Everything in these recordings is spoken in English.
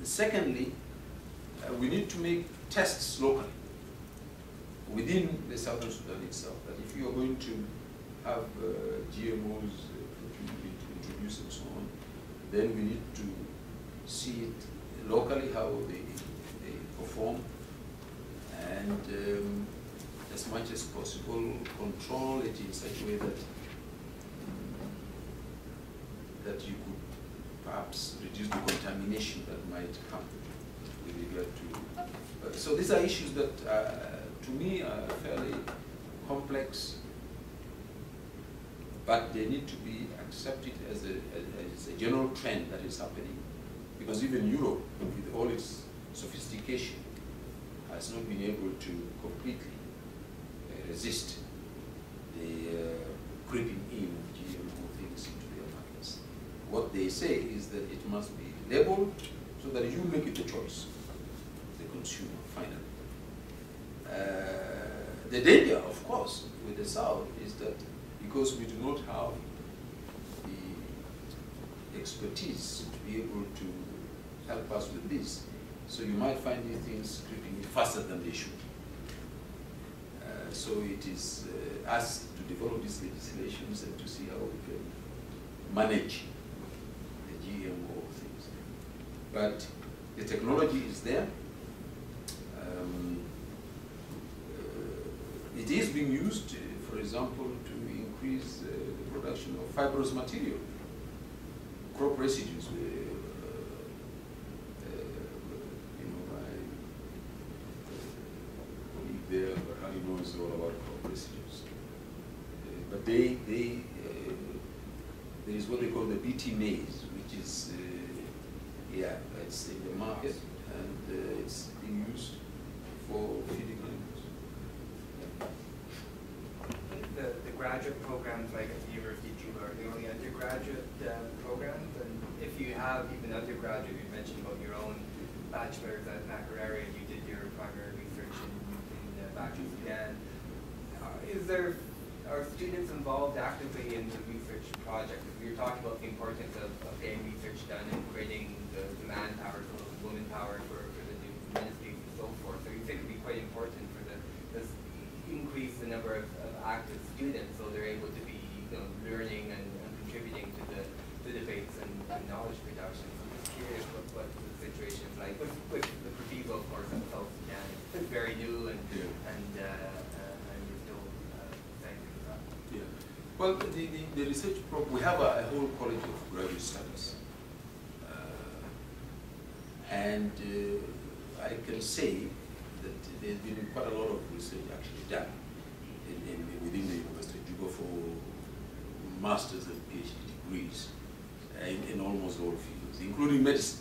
Secondly, we need to make tests locally within the Southern Sudan itself, that if you are going to have GMOs introduced and so on, then we need to see it locally, how they perform, and as much as possible control it in such a way that you could perhaps reduce the contamination that might come with regard to. So these are issues that, to me, are fairly complex, but they need to be accepted as a general trend that is happening, because even Europe, with all its sophistication, has not been able to completely resist the creeping in of GMO things into their markets. What they say is that it must be labeled so that you make it a choice, the consumer, finally. The danger, of course, with the South is that because we do not have the expertise to be able to help us with this, so you might find these things creeping in faster than they should. So it is us to develop these legislations and to see how we can manage the GMO things. But the technology is there. It is being used, for example, to increase the production of fibrous material, crop residues. There, but he knows all about crop residues. But there is what they call the BT maize, which is, it's in the market, and it's being used for feeding animals. The graduate programs, like at the University of Juba, are the only undergraduate programs, and if you have even undergraduate, you mentioned about your own bachelor's at Aggrey, you did your primary research back in Sudan. Are students involved actively in the research project? We were talking about the importance of getting research done and creating the manpower, so woman power for the new ministries and so forth. So you think it would be quite important for this increase the number of active students, so they're able to be learning and contributing to the debates and knowledge production. So I'm just curious what the situation is like with the proviso, of course, in South Sudan. It's very new and you're still saying things up. Yeah. Well, the research program, we have a whole college of graduate studies. And I can say that there's been quite a lot of research actually done within the University of Juba for master's and PhD degrees in almost all fields, including medicine.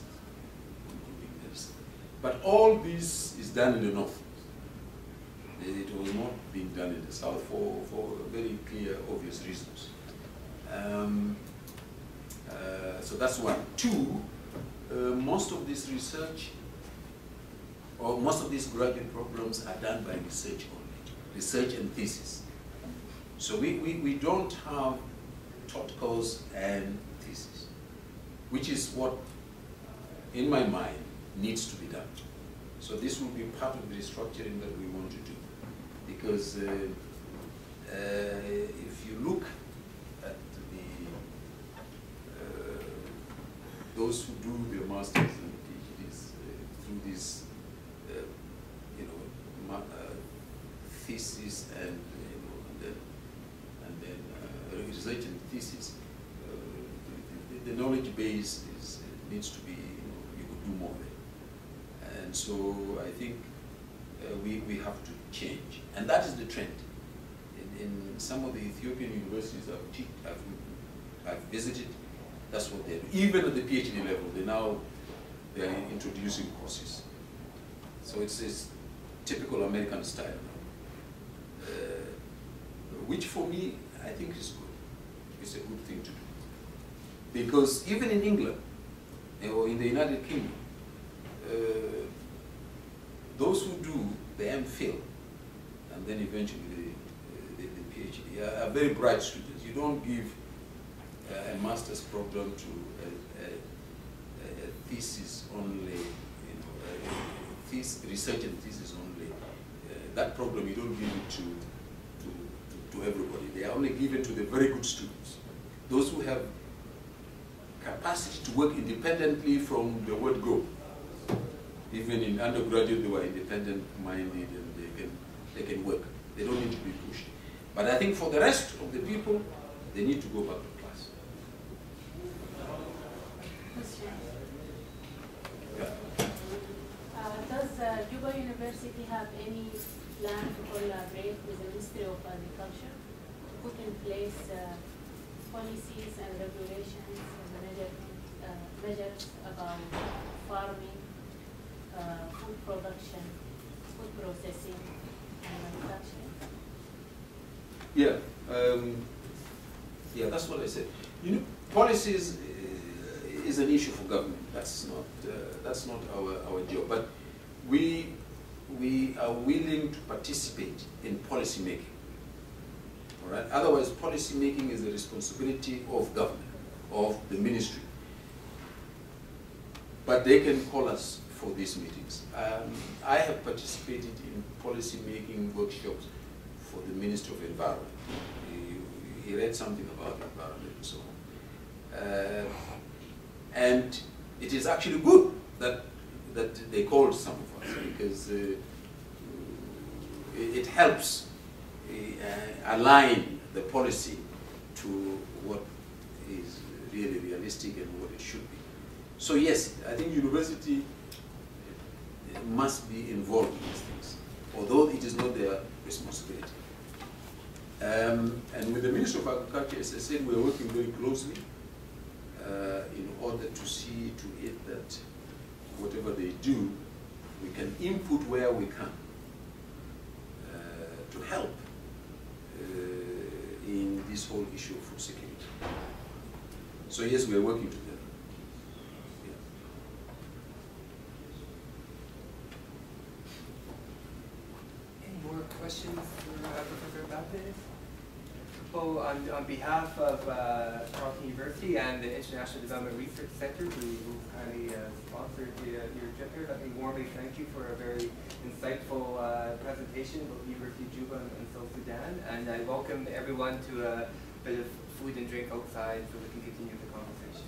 But all this is done in the north. It was not being done in the south for very clear, obvious reasons. So that's one. Two, most of this research, or most of these graduate programs are done by research only, research and thesis. So we don't have taught course and thesis, which is what, in my mind, needs to be done. So this will be part of the restructuring that we want to do. Because if you look at those who do their masters and PhDs through this, thesis and then research and thesis, the knowledge base needs to be, you could do more there. And so I think we have to change. And that is the trend. In some of the Ethiopian universities I've visited, that's what they do. Even at the PhD level, they're introducing courses. So it's typical American style now. Which for me, I think is good. It's a good thing to do. Because even in England, or in the United Kingdom, those who do the MPhil and then eventually the PhD are very bright students. You don't give a master's program to thesis only, research and thesis only. That program, you don't give it to everybody. They are only given to the very good students. Those who have capacity to work independently from the word go. Even in undergraduate, they were independent-minded and they can work. They don't need to be pushed. But I think for the rest of the people, they need to go back to class. Yeah. Does Juba University have any plan to collaborate with the Ministry of Agriculture to put in place policies and regulations and measures about farming, food production, food processing, and manufacturing? Yeah, yeah, that's what I said. Policies is an issue for government. That's not our job. But we are willing to participate in policy making. All right. Otherwise, policy making is the responsibility of government, of the ministry. But they can call us for these meetings. I have participated in policy making workshops for the Minister of Environment. He read something about environment and so on. And it is actually good that they called some of us, because it helps align the policy to what is really realistic and what it should be. So yes, I think university must be involved in these things, although it is not their responsibility. And with the Ministry of Agriculture, as I said, we are working very closely in order to see to it that whatever they do, we can input where we can to help in this whole issue of food security. So yes, we are working together. More questions for Professor Abate? Well, on behalf of Carleton University and the International Development Research Center, who kindly sponsored your trip here, let me warmly thank you for a very insightful presentation about the University of Juba and South Sudan. And I welcome everyone to a bit of food and drink outside so we can continue the conversation.